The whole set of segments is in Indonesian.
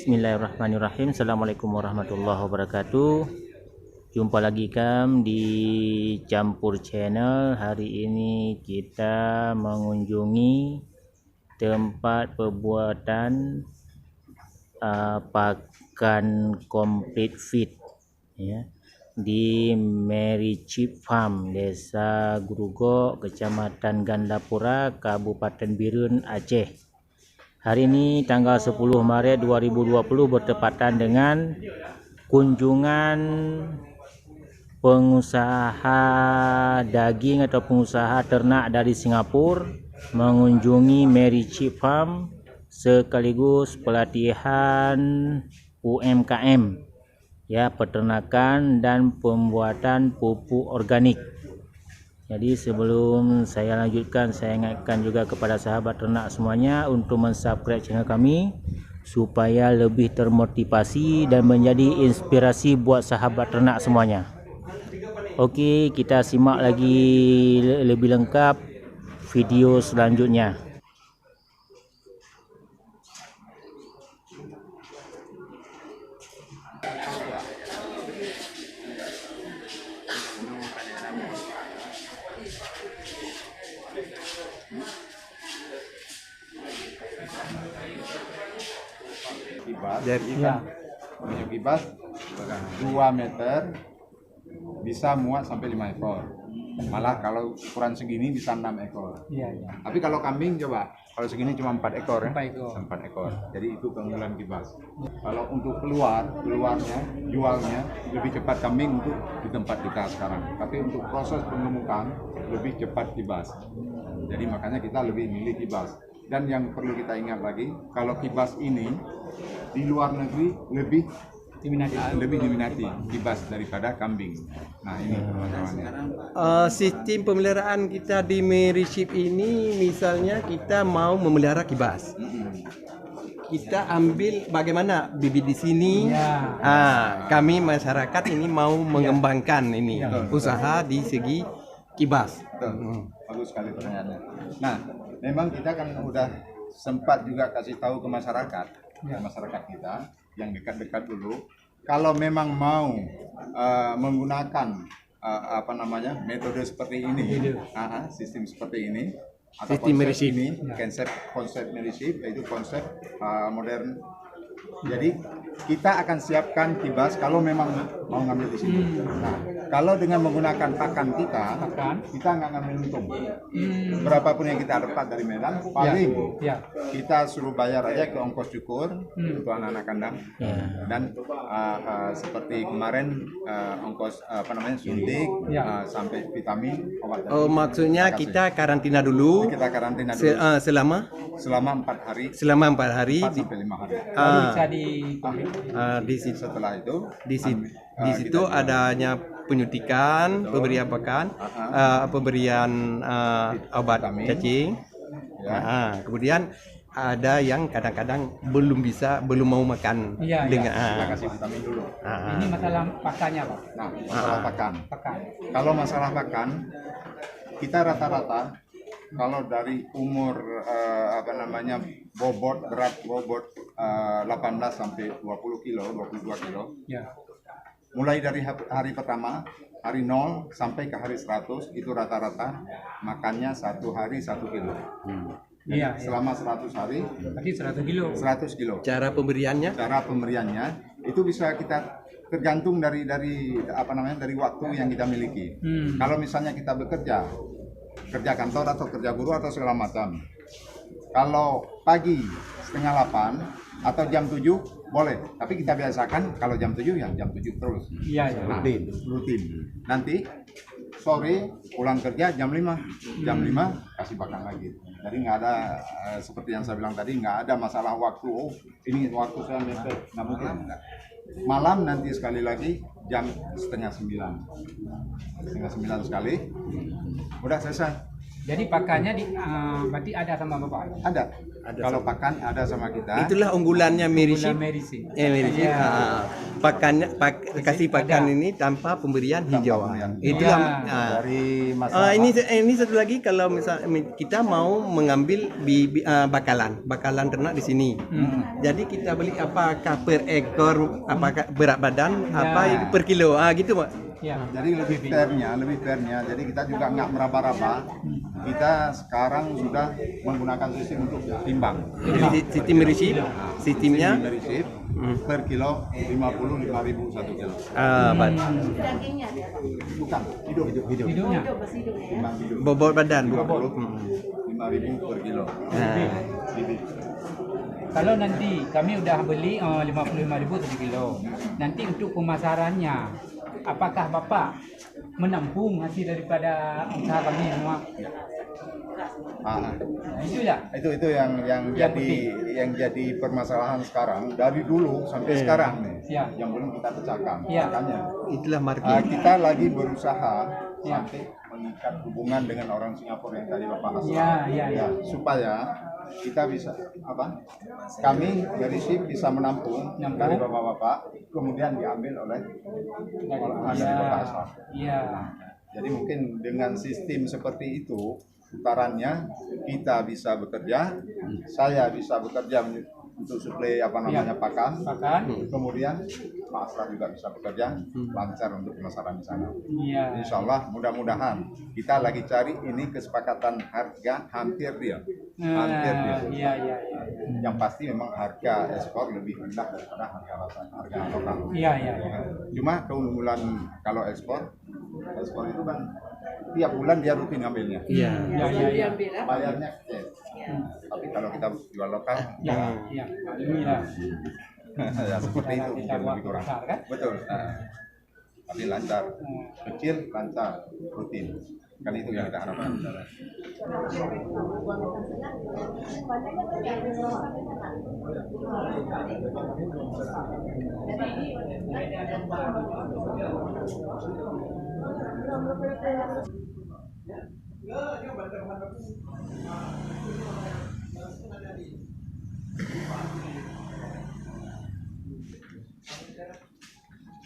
Bismillahirrahmanirrahim. Assalamualaikum warahmatullahi wabarakatuh. Jumpa lagi kami di Campur Channel. Hari ini kita mengunjungi tempat pembuatan pakan komplit feed ya, di Mary Chip Farm, Desa Grugok, Kecamatan Gandapura, Kabupaten Birun, Aceh. Hari ini tanggal 10 Maret 2020 bertepatan dengan kunjungan pengusaha daging atau pengusaha ternak dari Singapura mengunjungi Mary Chip Farm sekaligus pelatihan UMKM ya, peternakan dan pembuatan pupuk organik. Jadi sebelum saya lanjutkan, saya ingatkan juga kepada sahabat ternak semuanya untuk mensubscribe channel kami supaya lebih termotivasi dan menjadi inspirasi buat sahabat ternak semuanya. Oke, kita simak lagi lebih lengkap video selanjutnya. Jadi kan punya kibas 2 meter bisa muat sampai 5 ekor. Malah kalau ukuran segini bisa 6 ekor. Tapi kalau kambing coba, kalau segini cuma 4 ekor ya. 4 ekor. Jadi itu keunggulan kibas. Kalau untuk keluarnya, jualnya lebih cepat kambing untuk di tempat kita sekarang. Tapi untuk proses pengemukan lebih cepat kibas. Jadi makanya kita lebih milih kibas. Dan yang perlu kita ingat lagi, kalau kibas ini di luar negeri lebih diminati kibas daripada kambing. Nah ini permasalahannya. Sistem pemeliharaan kita di Mary Chip ini, misalnya kita mau memelihara kibas, kita ambil bagaimana bibit di sini. Kami masyarakat ini mau mengembangkan ini usaha di segi kibas. Bagus sekali pertanyaannya. Nah, memang kita kan udah sempat juga kasih tahu ke masyarakat kita yang dekat-dekat dulu, kalau memang mau menggunakan metode seperti ini, sistem seperti ini, atau sistem Mary Chip ini, konsep Mary Chip, yaitu konsep modern. Jadi kita akan siapkan kibas kalau memang mau ngambil di sini. Nah, kalau dengan menggunakan pakan kita nggak ngambil untung. Berapapun yang kita dapat dari Medan, paling kita suruh bayar aja ke ongkos cukur untuk anak-anak kandang. Dan seperti kemarin ongkos suntik sampai vitamin, obat. Maksudnya kita karantina dulu. Kita karantina dulu selama 4 hari. Selama 4 hari. 4 sampai 5 hari. Di situ, setelah itu di situ adanya penyuntikan, pemberian pakan, pemberian obat cacing. Kemudian ada yang kadang-kadang belum mau makan dengan kita kasih vitamin dulu. Ini masalah pakannya, Pak. Nah, masalah pakan. Kalau masalah pakan, kita rata-rata kalau dari umur berat bobot 18 sampai 20 kilo, 22 kilo. Mulai dari hari pertama, hari 0 sampai ke hari 100, itu rata-rata makannya 1 hari 1 kilo. Selama 100 hari Berarti 100 kilo. 100 kilo. Cara pemberiannya itu bisa kita tergantung dari waktu yang kita miliki. Kalau misalnya kita kerja kantor atau kerja guru atau segala macam. Kalau pagi setengah 8 atau jam 7 boleh, tapi kita biasakan kalau jam 7 ya jam 7 terus. Rutin. Nanti sore pulang kerja jam 5 kasih pakan lagi. Jadi nggak ada seperti yang saya bilang tadi, nggak ada masalah waktu. Ini waktu saya mepet, nggak mungkin. Malam nanti sekali lagi jam setengah 9 sekali, udah selesai. Jadi pakannya berarti ada sama Bapak? Ada. Kalau pakan ada sama kita. Itulah unggulannya Meriship. Medicine. Meriship. Pakannya kasih pakan ini tanpa pemberian hijau. Itulah. Dari masalah Ini satu lagi, kalau misal kita mau mengambil bakalan ternak di sini. Jadi kita beli apakah per ekor, apakah berat badan, apa per kilo, gitu Pak. Ya. Jadi lebih fairnya. Jadi kita juga nggak meraba-raba. Kita sekarang sudah menggunakan sistem untuk timbang. Jadi sistem Meriship, sistemnya Meriship per kilo 55.000 1 kilo. Bukan, hidup. Hidupnya. Timbang hidup. Bobot badan. 5.000 per kilo. Jadi, Kalau nanti kami udah beli 55.000 1 kilo. Nanti untuk pemasarannya, apakah Bapak menampung hasil daripada usaha kami semua? nah, Itulah. itu yang jadi permasalahan sekarang dari dulu sampai sekarang nih. Siap. Yang belum kita pecahkan. Iya. Makanya Itulah market. kita lagi berusaha sampai mengikat hubungan dengan orang Singapura yang tadi Bapak Asra. Iya. Supaya kita bisa kami dari SIP bisa menampung dari bapak-bapak, kemudian diambil oleh dari Bapak Asra. Iya. Jadi mungkin dengan sistem seperti itu, putarannya kita bisa bekerja, saya bisa bekerja untuk suplai pakan, kemudian Pak Asra juga bisa bekerja lancar untuk pemasaran di sana. Iya. Insya Allah mudah-mudahan kita lagi cari ini kesepakatan harga hampir deal. Iya. Yang pasti memang harga ekspor lebih rendah daripada harga lokal. Iya. Cuma keunggulan kalau ekspor itu kan tiap bulan dia rutin ngambilnya. Iya. Bayarnya cash. Tapi kalau kita jual lokal, Iya. Inilah. ya seperti itu mungkin lebih kurang. Besar, kan? Betul. Tapi lancar, kecil lancar, rutin. Kan itu yang kita harapkan.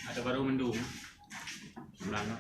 Ada baru mendung. Belakang.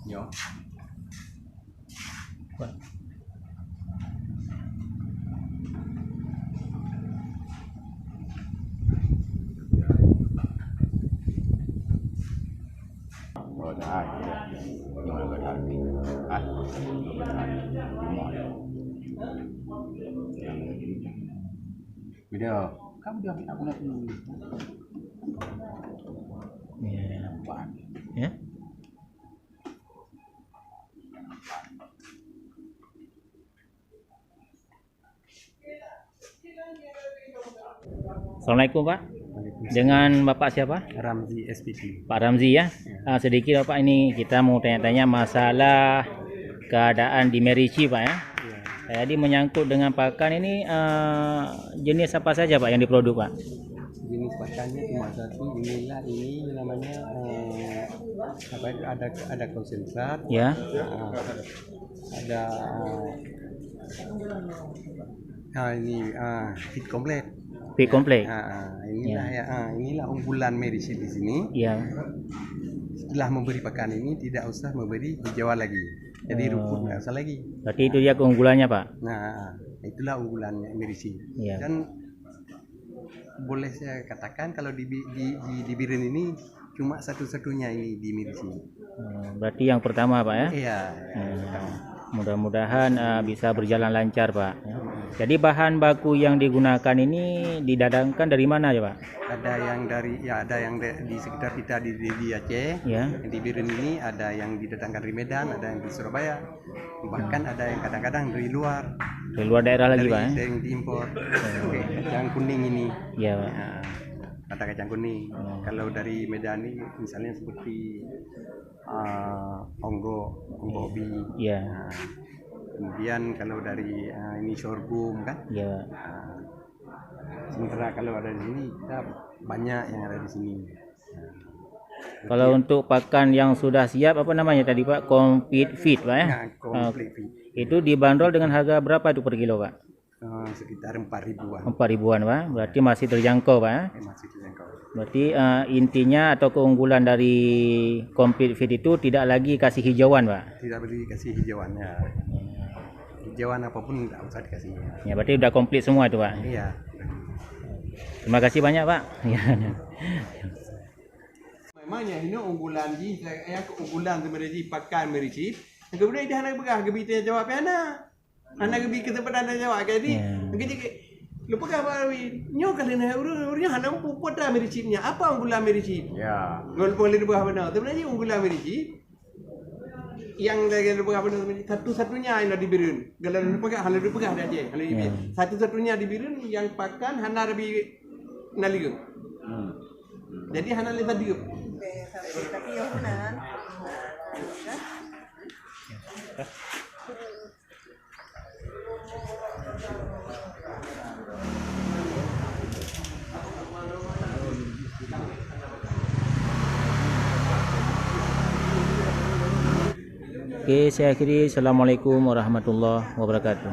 Yo. Video, kamu dia aku nak dulu. Ya. Assalamualaikum Pak. Dengan Bapak siapa? Ramzi SPT. Pak Ramzi ya. Sedikit Bapak, ini kita mau tanya-tanya masalah keadaan di Meriship Pak ya. Jadi menyangkut dengan pakan ini, jenis apa saja Pak yang diproduk Pak? Jenis pakannya cuma satu, ini namanya apa itu, ada konsentrat, Ya. ada ini feed komplit. Feed komplit. Inilah unggulan Meriship di sini. Ya. Setelah memberi pakan ini tidak usah memberi hijauan lagi. Jadi rumput nggak usah lagi. Berarti itu dia keunggulannya Pak. Nah, itulah unggulannya Meriship. Ya. Dan boleh saya katakan kalau di Biren ini cuma satu-satunya ini di Meriship. Berarti yang pertama Pak ya. Iya. Mudah-mudahan bisa berjalan lancar Pak. Jadi bahan baku yang digunakan ini didatangkan dari mana ya Pak? Ada yang di sekitar kita di Aceh. Ya. Di Biren ini ada yang didatangkan dari Medan, ada yang di Surabaya. Bahkan ada yang kadang-kadang dari luar. Dari luar daerah lagi Pak. Dari yang diimpor. Oke, kacang kuning ini. Iya Pak. Nah, kata kacang kuning. Kalau dari Medan ini misalnya seperti onggo ubi. Iya. Nah, kemudian kalau dari ini sorghum kan. Iya. Nah, sementara kalau ada di sini kita banyak yang ada di sini. Kalau untuk pakan yang sudah siap apa namanya tadi Pak? Complete feed Pak ya? Nah, komplit feed. Itu dibanderol dengan harga berapa itu per kilo Pak? Sekitar 4.000-an. 4.000-an Pak. Berarti masih terjangkau Pak ya? Masih terjangkau. Berarti intinya atau keunggulan dari complete feed itu tidak lagi kasih hijauan Pak? Tidak boleh dikasih hijauannya. Hijauan apapun tidak usah dikasih. Ya berarti udah komplit semua itu Pak? Iya. Terima kasih banyak Pak. Memangnya ini unggulan ji, saya keunggulan sebenarnya pakan mericip. Kemudian dia nak begah gebi tanya jawab anak. Anak gebi ke tempat anak jawab jadi. Jadi lupa apa nyo kali na urusnya hanam puput dah mericipnya. Apa unggulan mericip? Ya. Ngol boleh begah benar. Sebenarnya unggulan mericip yang dari begah benar satu-satunya yang dibirun. Kalau pegang halu pegang dah je. Halu dibir. Satu-satunya dibirun yang pakan hana lebih naligung. Jadi hana lebih tadi. Tapi yo nan. Oke, saya akhiri. Assalamualaikum warahmatullahi wabarakatuh.